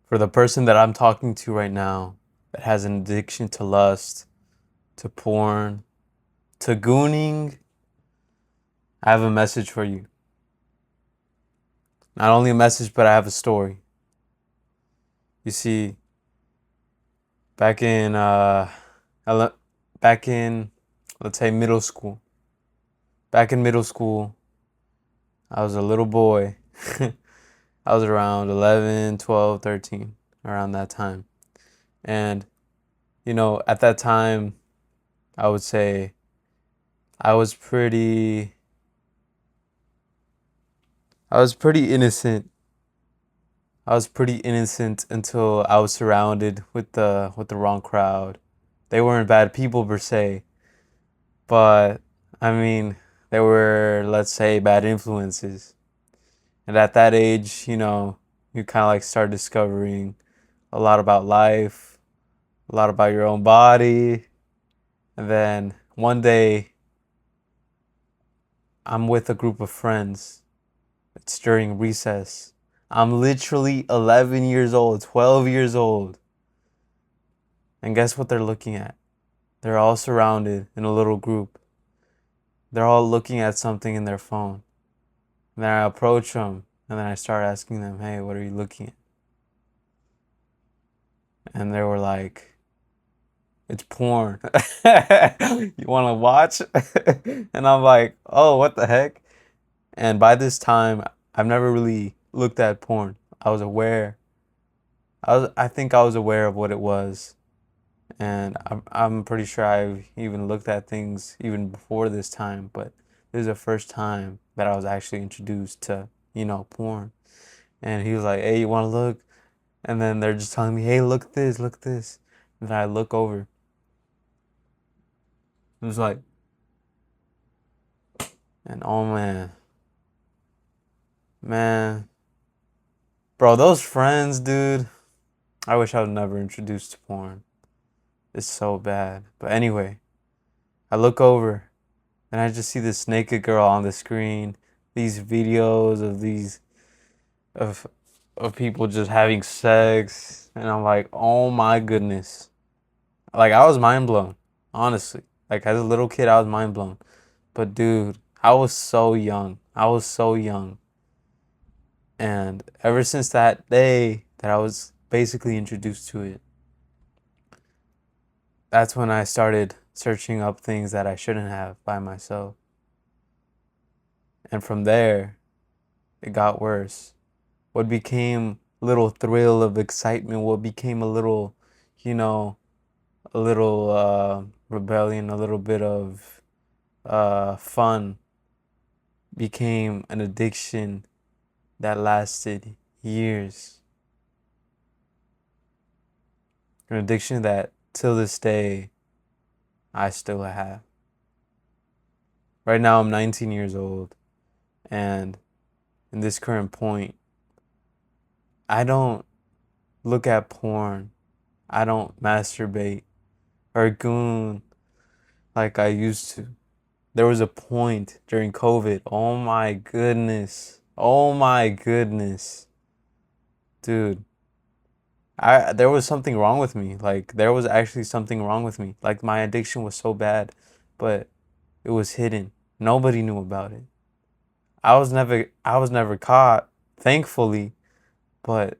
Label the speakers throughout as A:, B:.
A: For the person that I'm talking to right now that has an addiction to lust, to porn, to gooning, I have a message for you. Not only a message, but I have a story. You see, back in ele- back in let's say middle school. Back in middle school, I was a little boy. I was around 11, 12, 13, around that time. And at that time, I would say I was pretty I was pretty innocent. I was pretty innocent until I was surrounded with the wrong crowd. They weren't bad people per se, but I mean, they were, let's say, bad influences. And at that age, you kind of like start discovering a lot about life, a lot about your own body. And then one day, I'm with a group of friends. It's during recess. I'm literally 11 years old, 12 years old. And guess what they're looking at? They're all surrounded in a little group. They're all looking at something in their phone. And then I approach them and then I start asking them, hey, what are you looking at? And they were like, it's porn. You want to watch? And I'm like, oh, what the heck? And by this time, I've never really looked at porn. I was aware. I think I was aware of what it was. And I'm pretty sure I've even looked at things even before this time, but this is the first time that I was actually introduced to, porn. And he was like, hey, you want to look? And then they're just telling me, hey, look this, look this. And then I look over. It was like, and oh man, bro, those friends, dude, I wish I was never introduced to porn. It's so bad. But anyway, I look over and I just see this naked girl on the screen, these videos of these of of people just having sex, and I'm like, "Oh my goodness." Like I was mind blown, honestly. Like as a little kid, I was mind blown. But dude, I was so young. I was so young. And ever since that day that I was basically introduced to it, that's when I started searching up things that I shouldn't have by myself. And from there, it got worse. What became a little thrill of excitement, what became you know, a little rebellion, a little bit of fun, became an addiction that lasted years. An addiction that till this day I still have. Right now I'm 19 years old, and in this current point, I don't look at porn. I don't masturbate or goon like I used to. There was a point during COVID. Oh my goodness. Oh my goodness. Dude, I there was something wrong with me. Like there was actually something wrong with me. Like my addiction was so bad, but it was hidden. Nobody knew about it. I was never caught, thankfully, but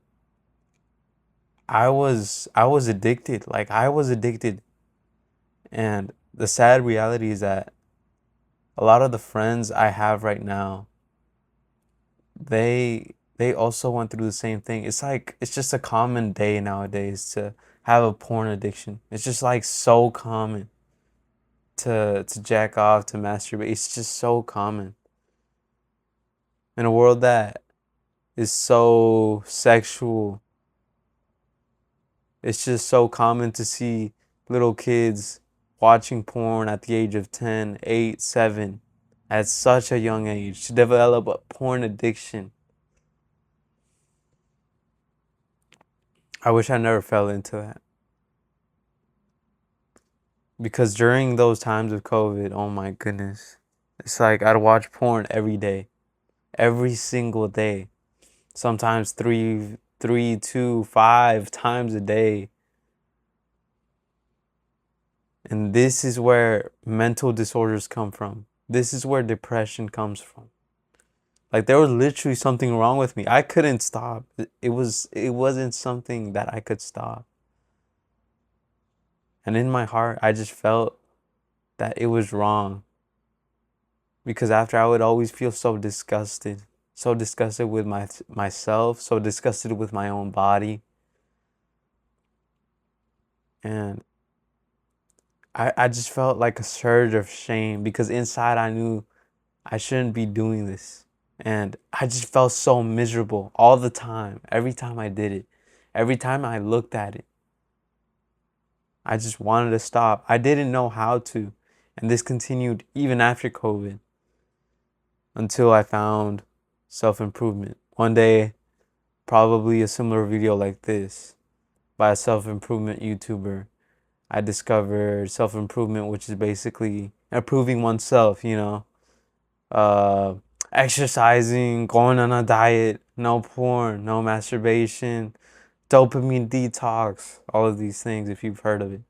A: I was addicted. Like I was addicted. And the sad reality is that a lot of the friends I have right now, they also went through the same thing. It's like it's just a common day nowadays to have a porn addiction. It's just like so common to jack off, to masturbate. It's just so common. In a world that is so sexual, it's just so common to see little kids watching porn at the age of 10, 8, 7, at such a young age to develop a porn addiction. I wish I never fell into that. Because during those times of COVID, oh my goodness, it's like I'd watch porn every day, every single day. Sometimes 3, 2, 5 times a day. And this is where mental disorders come from. This is where depression comes from. Like there was literally something wrong with me. I couldn't stop. It wasn't something that I could stop. And in my heart, I just felt that it was wrong. Because after I would always feel so disgusted with myself, so disgusted with my own body. And I just felt like a surge of shame because inside I knew I shouldn't be doing this. And I just felt so miserable all the time, every time I did it, every time I looked at it. I just wanted to stop. I didn't know how to. And this continued even after COVID until I found self-improvement. One day, probably a similar video like this by a self-improvement YouTuber, I discovered self-improvement, which is basically improving oneself, uh, exercising, going on a diet, no porn, no masturbation, dopamine detox, all of these things if you've heard of it.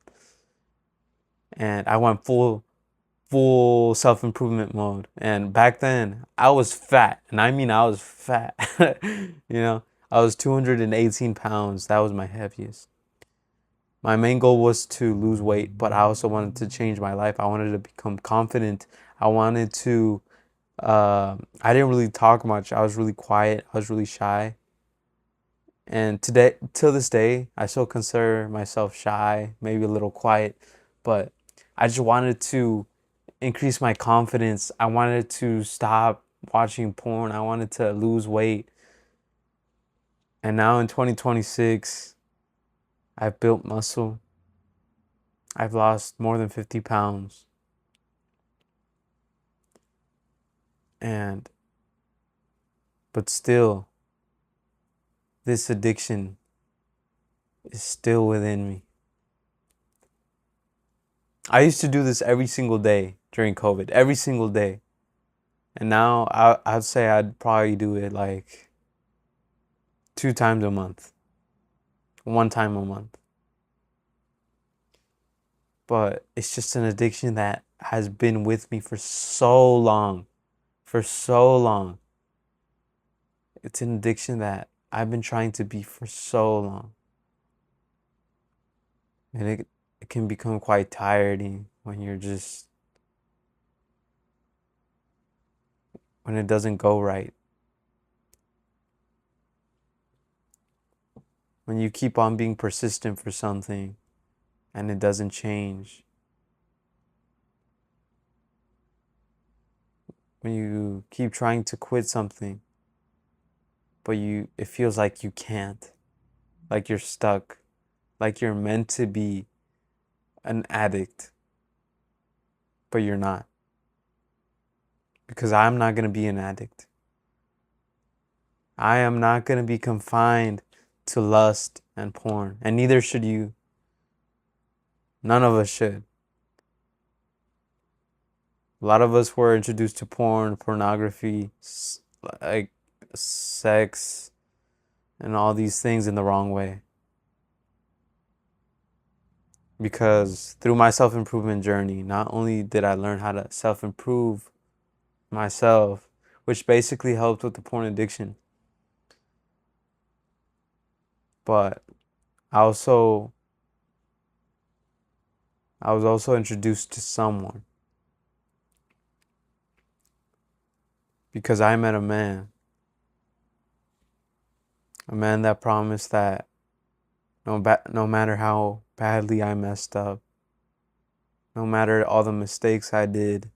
A: And I went full self-improvement mode. And back then I was fat, and I mean I was fat. I was 218 pounds. That was my heaviest. My main goal was to lose weight, but I also wanted to change my life. I wanted to become confident. I wanted to I didn't really talk much. I was really quiet. I was really shy. And till this day, I still consider myself shy, maybe a little quiet, but I just wanted to increase my confidence. I wanted to stop watching porn. I wanted to lose weight. And now in 2026, I've built muscle. I've lost more than 50 pounds. But still, this addiction is still within me. I used to do this every single day during COVID, every single day. And now I'd say I'd probably do it like 2 times a month, 1 time a month. But it's just an addiction that has been with me for so long, for so long. It's an addiction that I've been trying to be for so long. And it can become quite tiring when when it doesn't go right. When you keep on being persistent for something and it doesn't change. When you keep trying to quit something, but it feels like you can't, like you're stuck, like you're meant to be an addict, but you're not. Because I'm not going to be an addict. I am not going to be confined to lust and porn, and neither should you. None of us should. A lot of us were introduced to pornography, like sex, and all these things in the wrong way. Because through my self-improvement journey, not only did I learn how to self-improve myself, which basically helped with the porn addiction, but I was also introduced to someone. Because I met a man that promised that no matter how badly I messed up, no matter all the mistakes I did,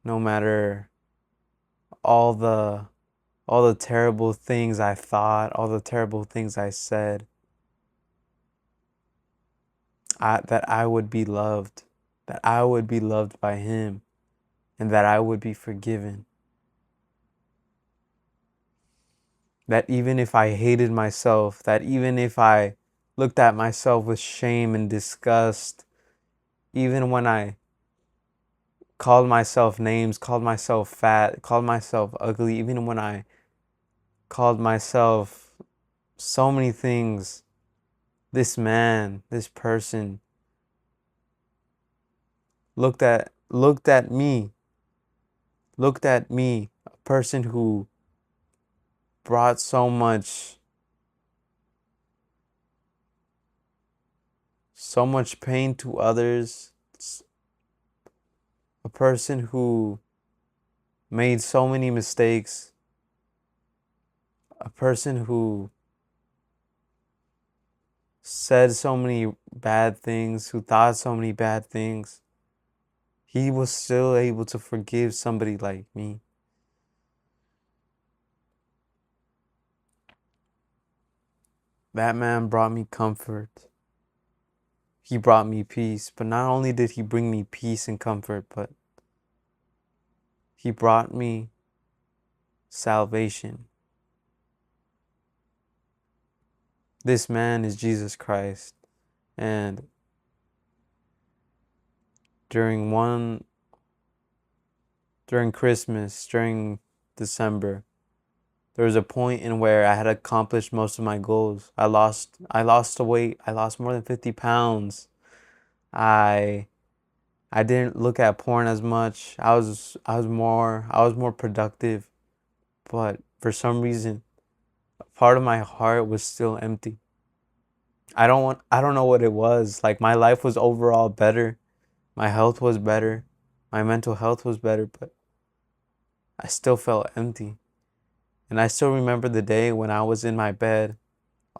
A: no matter all the terrible things I thought, all the terrible things I said, that I would be loved, that I would be loved by him, and that I would be forgiven. That even if I hated myself, that even if I looked at myself with shame and disgust, even when I called myself names, called myself fat, called myself ugly, even when I called myself so many things. This man, this person looked at me, a person who brought so much pain to others, a person who made so many mistakes, a person who said so many bad things, who thought so many bad things. He was still able to forgive somebody like me. That man brought me comfort. He brought me peace. But not only did he bring me peace and comfort, but he brought me salvation. This man is Jesus Christ. And during Christmas, during December, there was a point in where I had accomplished most of my goals. I lost the weight. I lost more than 50 pounds. I didn't look at porn as much. I was more productive, but for some reason, part of my heart was still empty. I don't know what it was. Like, my life was overall better. My health was better. My mental health was better, but I still felt empty. And I still remember the day when I was in my bed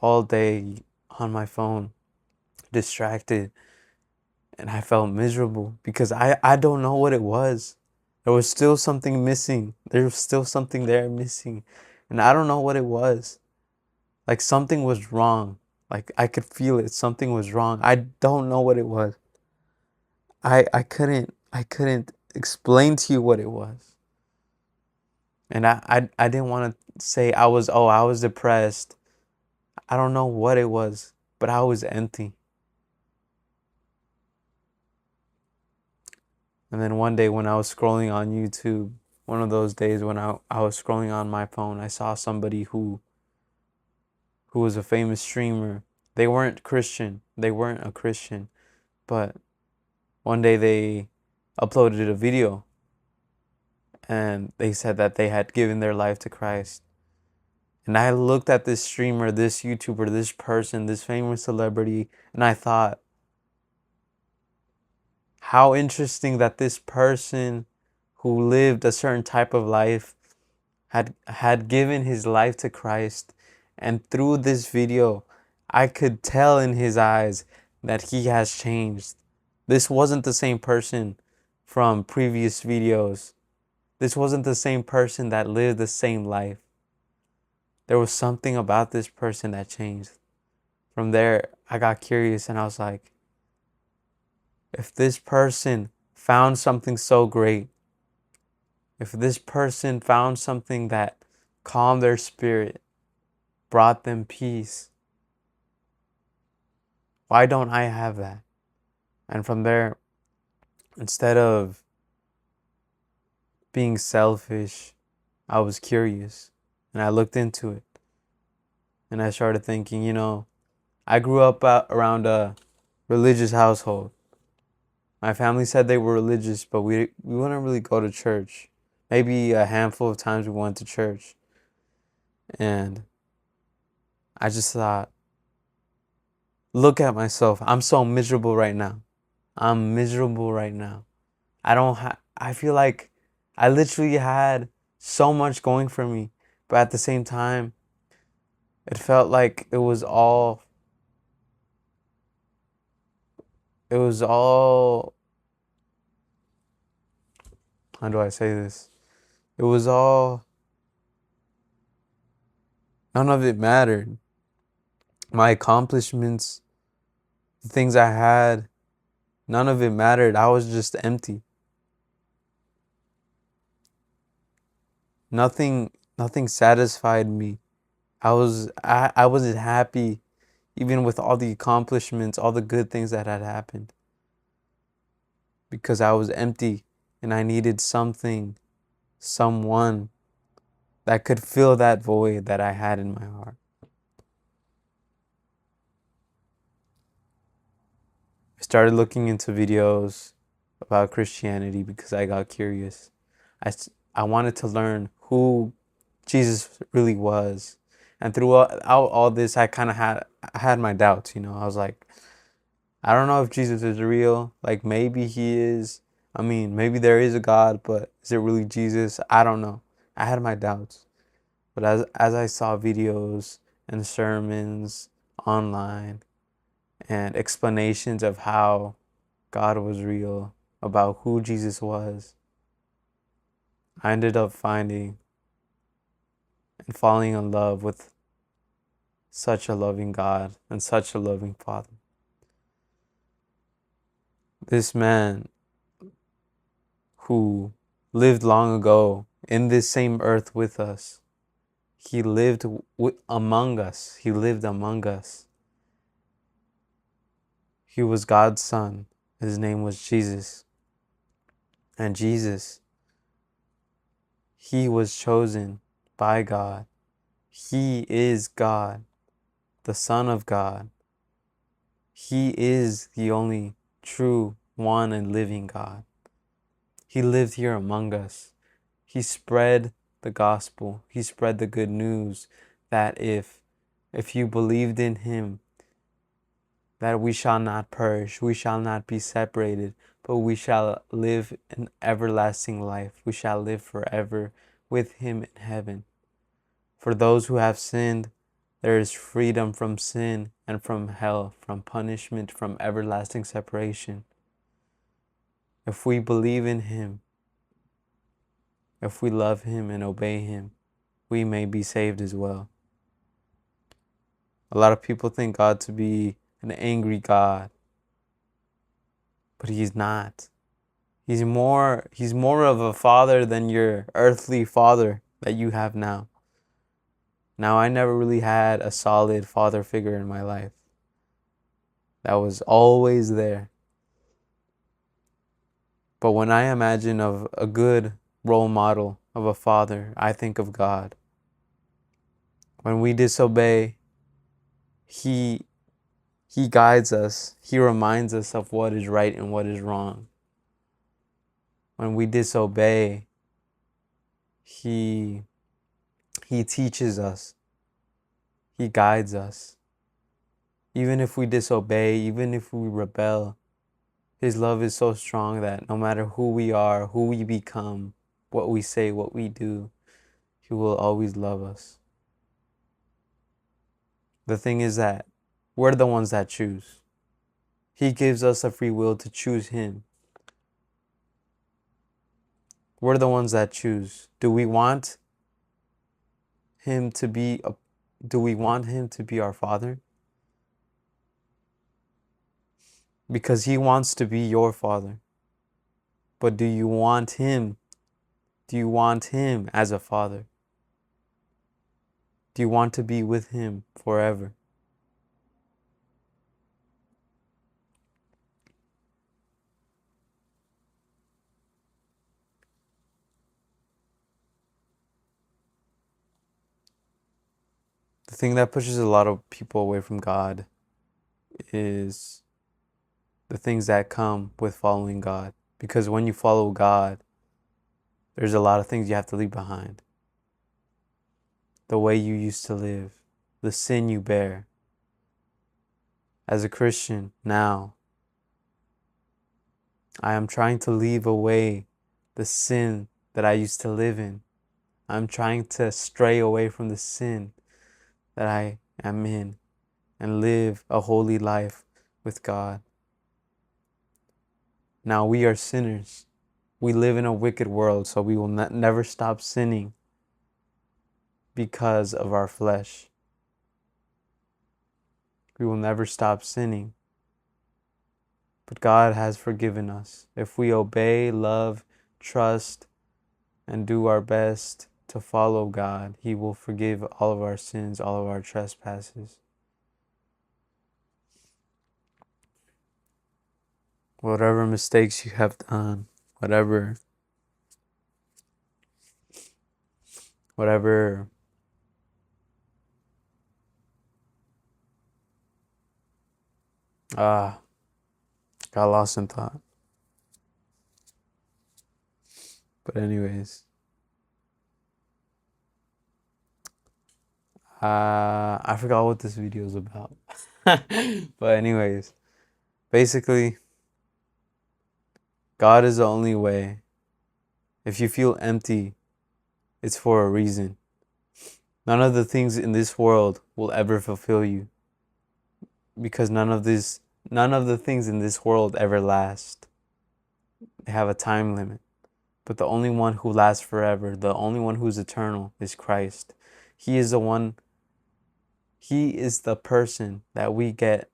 A: all day on my phone, distracted, and I felt miserable because I don't know what it was. There was still something missing. There was still something there missing. And I don't know what it was. Like, something was wrong. Like, I could feel it. Something was wrong. I don't know what it was. I couldn't explain to you what it was. And I didn't want to say I was depressed. I don't know what it was, but I was empty. And then one day when I was scrolling on YouTube, one of those days when I was scrolling on my phone, I saw somebody who was a famous streamer. They weren't Christian. They weren't a Christian. But one day they uploaded a video and they said that they had given their life to Christ. And I looked at this streamer, this YouTuber, this person, this famous celebrity, and I thought, how interesting that this person who lived a certain type of life had given his life to Christ. And through this video, I could tell in his eyes that he has changed. This wasn't the same person from previous videos. This wasn't the same person that lived the same life. There was something about this person that changed. From there, I got curious and I was like, if this person found something so great, if this person found something that calmed their spirit, brought them peace, why don't I have that? And from there, instead of being selfish, I was curious and I looked into it. And I started thinking, I grew up around a religious household. My family said they were religious, but we wouldn't really go to church. Maybe a handful of times we went to church. And I just thought, look at myself. I'm so miserable right now. I'm miserable right now. I feel like I literally had so much going for me, but at the same time, it felt like it was all, how do I say this? It was all, none of it mattered. My accomplishments, the things I had, none of it mattered. I was just empty. Nothing satisfied me. I wasn't happy even with all the accomplishments, all the good things that had happened. Because I was empty and I needed something, someone that could fill that void that I had in my heart. I started looking into videos about Christianity because I got curious. I wanted to learn who Jesus really was. And throughout all this, I kind of had my doubts, I was like, I don't know if Jesus is real. Like, maybe he is. I mean, maybe there is a God, but is it really Jesus? I don't know. I had my doubts. But as I saw videos and sermons online and explanations of how God was real, about who Jesus was, I ended up finding and falling in love with such a loving God and such a loving Father. This man who lived long ago in this same earth with us, he lived among us. He lived among us. He was God's son. His name was Jesus. And Jesus, he was chosen by God. He is God, the Son of God. He is the only true one and living God. He lived here among us. He spread the gospel. He spread the good news that if you believed in him, that we shall not perish, we shall not be separated, but we shall live an everlasting life. We shall live forever with him in heaven. For those who have sinned, there is freedom from sin and from hell, from punishment, from everlasting separation. If we believe in him, if we love him and obey him, we may be saved as well. A lot of people think God to be an angry God, but he's not. He's more of a father than your earthly father that you have now. Now, I never really had a solid father figure in my life that was always there. But when I imagine of a good role model of a father, I think of God. When we disobey, He guides us. He reminds us of what is right and what is wrong. When we disobey, He teaches us. He guides us. Even if we disobey, even if we rebel, His love is so strong that no matter who we are, who we become, what we say, what we do, He will always love us. The thing is that we're the ones that choose. He gives us a free will to choose Him. We're the ones that choose. Do we want Him to be our Father? Because He wants to be your Father. But do you want Him? Do you want Him as a Father? Do you want to be with Him forever? The thing that pushes a lot of people away from God is the things that come with following God. Because when you follow God, there's a lot of things you have to leave behind. The way you used to live, the sin you bear. As a Christian now, I am trying to leave away the sin that I used to live in. I'm trying to stray away from the sin that I am in and live a holy life with God. Now we are sinners. We live in a wicked world, so we will never stop sinning because of our flesh. We will never stop sinning. But God has forgiven us. If we obey, love, trust, and do our best to follow God, He will forgive all of our sins, all of our trespasses. Whatever mistakes you have done, whatever whatever got lost in thought. But anyways, I forgot what this video is about. But anyways, basically, God is the only way. If you feel empty, it's for a reason. None of the things in this world will ever fulfill you, because none of the things in this world ever last. They have a time limit. But the only one who lasts forever, the only one who's eternal, is Christ. He is the one, He is the person that we get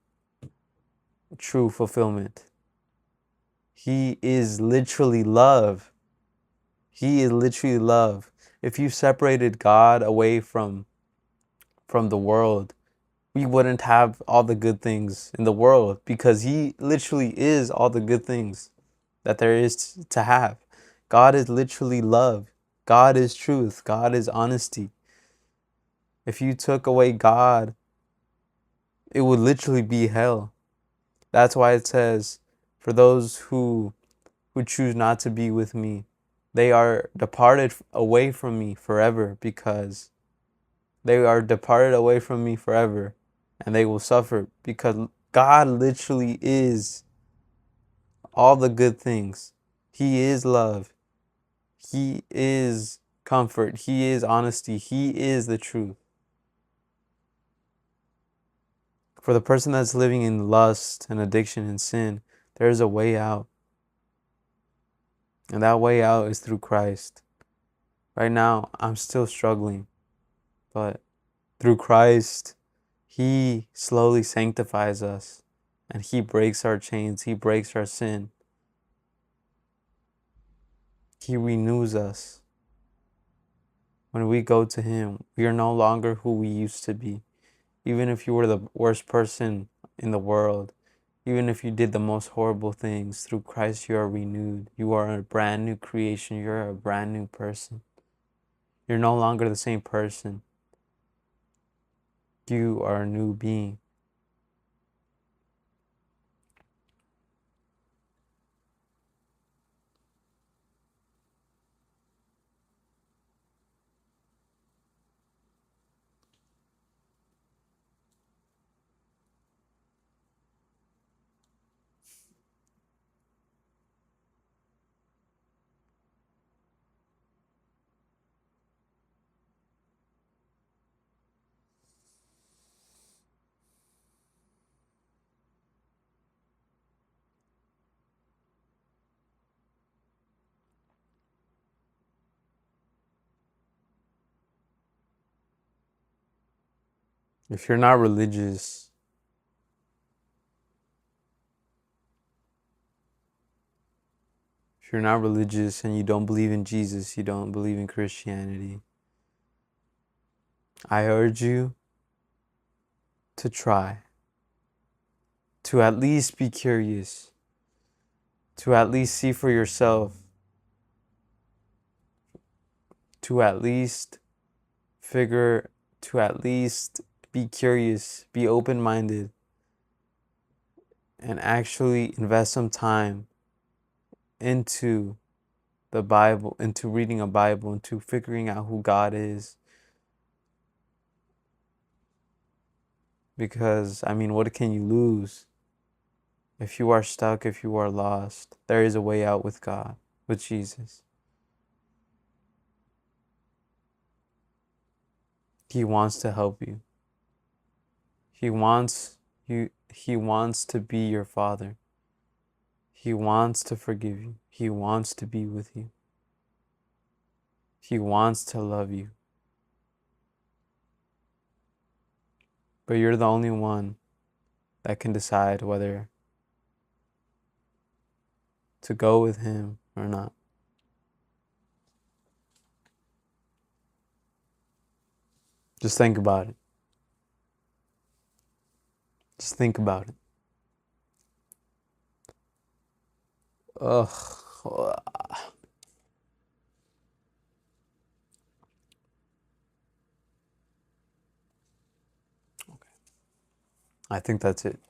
A: true fulfillment. He is literally love. He is literally love. If you separated God away from the world, we wouldn't have all the good things in the world, because He literally is all the good things that there is to have. God is literally love. God is truth. God is honesty. If you took away God, it would literally be hell. That's why it says, for those who choose not to be with me, they are departed away from me forever, because they are departed away from me forever, and they will suffer, because God literally is all the good things. He is love. He is comfort. He is honesty. He is the truth. For the person that's living in lust and addiction and sin, there is a way out. And that way out is through Christ. Right now, I'm still struggling, but through Christ, He slowly sanctifies us, and He breaks our chains. He breaks our sin. He renews us. When we go to Him, we are no longer who we used to be. Even if you were the worst person in the world, even if you did the most horrible things, through Christ you are renewed. You are a brand new creation. You're a brand new person. You're no longer the same person. You are a new being. If you're not religious, if you're not religious and you don't believe in Jesus, you don't believe in Christianity, I urge you to try, to at least be curious, to at least see for yourself, to at least figure, to at least be curious, be open-minded, and actually invest some time into the Bible, into reading a Bible, into figuring out who God is. Because, I mean, what can you lose? If you are stuck, if you are lost, there is a way out with God, with Jesus. He wants to help you. He wants to be your Father. He wants to forgive you. He wants to be with you. He wants to love you. But you're the only one that can decide whether to go with Him or not. Just think about it. Just think about it. Ugh. I think that's it.